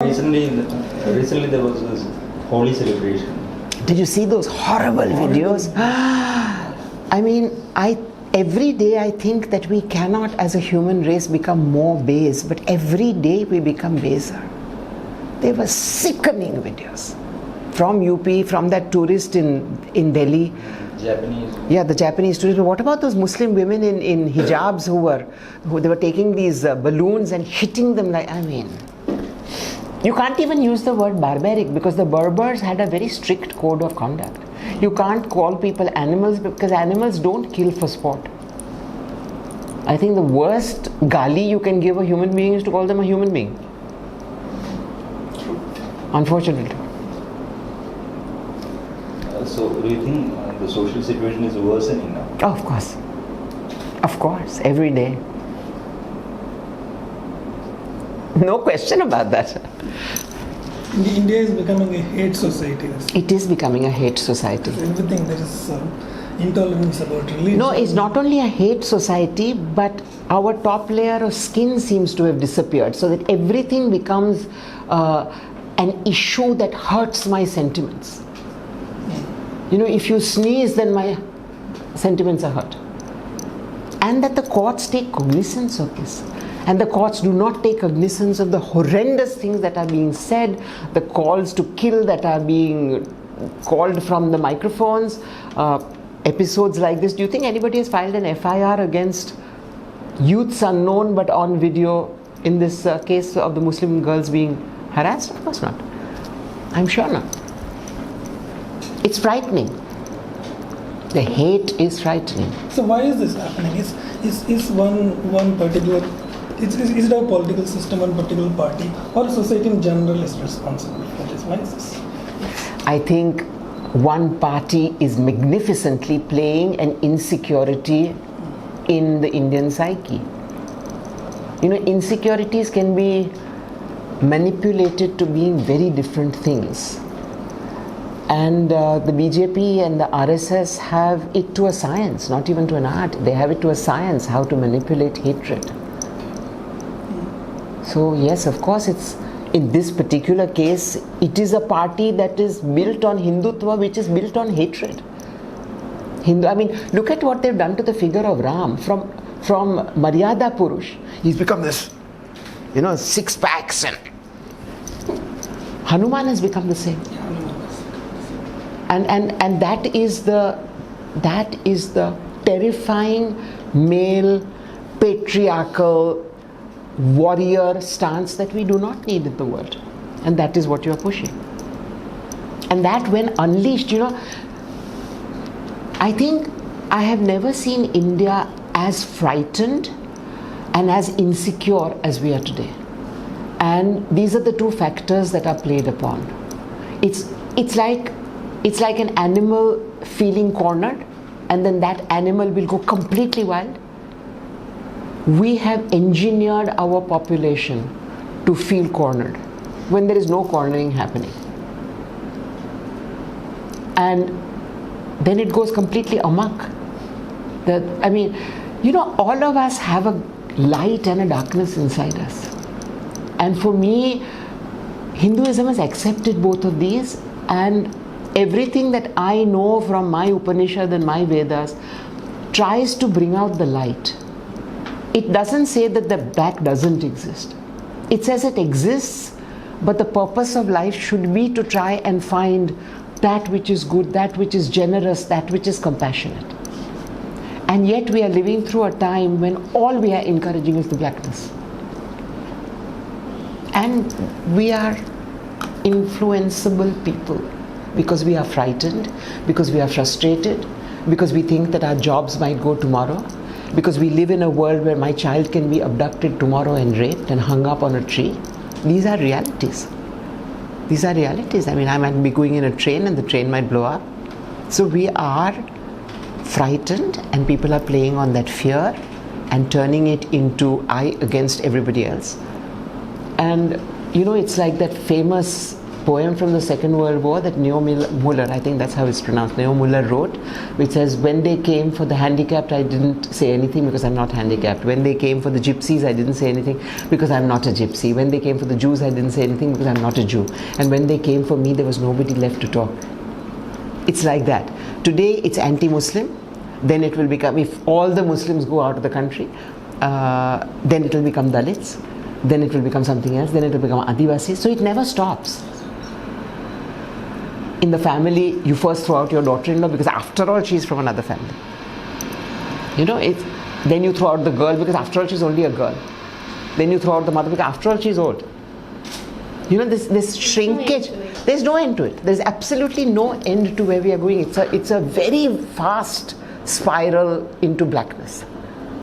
Recently there was this Holi celebration. Did you see those horrible videos? I mean, every day I think that we cannot as a human race become more base, but every day we become baser. They were sickening videos from UP, from that tourist in Delhi. Japanese. Yeah, the Japanese tourist. What about those Muslim women in hijabs who they were taking these balloons and hitting them like, I mean, you can't even use the word barbaric because the Berbers had a very strict code of conduct. You can't call people animals because animals don't kill for sport. I think the worst gali you can give a human being is to call them a human being. Unfortunately. So do you think the social situation is worsening now? Oh, of course. Of course, every day. No question about that. India is becoming a hate society. It is becoming a hate society. Everything there is intolerance about religion. No, it's not only a hate society, but our top layer of skin seems to have disappeared, so that everything becomes an issue that hurts my sentiments. You know, if you sneeze, then my sentiments are hurt. And that the courts take cognizance of this. And the courts do not take cognizance of the horrendous things that are being said, the calls to kill that are being called from the microphones, episodes like this. Do you think anybody has filed an FIR against youths unknown but on video in this case of the Muslim girls being harassed? Of course not. I'm sure not. It's frightening. The hate is frightening. So why is this happening? Is one particular... Is it our political system, one particular party, or society in general is responsible for this? Why is this? I think one party is magnificently playing an insecurity in the Indian psyche. You know, insecurities can be manipulated to being very different things. And the BJP and the RSS have it to a science, not even to an art. They have it to a science how to manipulate hatred. So yes, of course, it's in this particular case, it is a party that is built on Hindutva, which is built on hatred. I mean, look at what they've done to the figure of Ram. From Maryada Purush, he's become this, you know, 6 packs, and Hanuman has become the same. And that is the terrifying male patriarchal warrior stance that we do not need in the world, and that is what you are pushing. And that, when unleashed, you know, I think I have never seen India as frightened and as insecure as we are today. And these are the two factors that are played upon. It's like an animal feeling cornered, and then that animal will go completely wild. We have engineered our population to feel cornered when there is no cornering happening. And then it goes completely amok. I mean, you know, all of us have a light and a darkness inside us. And for me, Hinduism has accepted both of these, and everything that I know from my Upanishad and my Vedas tries to bring out the light. It doesn't say that the black doesn't exist. It says it exists, but the purpose of life should be to try and find that which is good, that which is generous, that which is compassionate. And yet we are living through a time when all we are encouraging is the blackness. And we are influenceable people because we are frightened, because we are frustrated, because we think that our jobs might go tomorrow, because we live in a world where my child can be abducted tomorrow and raped and hung up on a tree. These are realities. These are realities. I mean, I might be going in a train and the train might blow up. So we are frightened, and people are playing on that fear and turning it into I against everybody else. And you know, it's like that famous poem from the Second World War that Neo Muller, I think that's how it's pronounced, Neo Muller wrote, which says, when they came for the handicapped, I didn't say anything because I'm not handicapped. When they came for the gypsies, I didn't say anything because I'm not a gypsy. When they came for the Jews, I didn't say anything because I'm not a Jew. And when they came for me, there was nobody left to talk. It's like that. Today, it's anti-Muslim. Then it will become, if all the Muslims go out of the country, then it will become Dalits. Then it will become something else. Then it will become Adivasis. So it never stops. In the family, you first throw out your daughter-in-law because after all, she's from another family. You know, then you throw out the girl because after all, she's only a girl. Then you throw out the mother because after all, she's old. You know, this shrinkage. There's no end to it. There's absolutely no end to where we are going. It's a very fast spiral into blackness.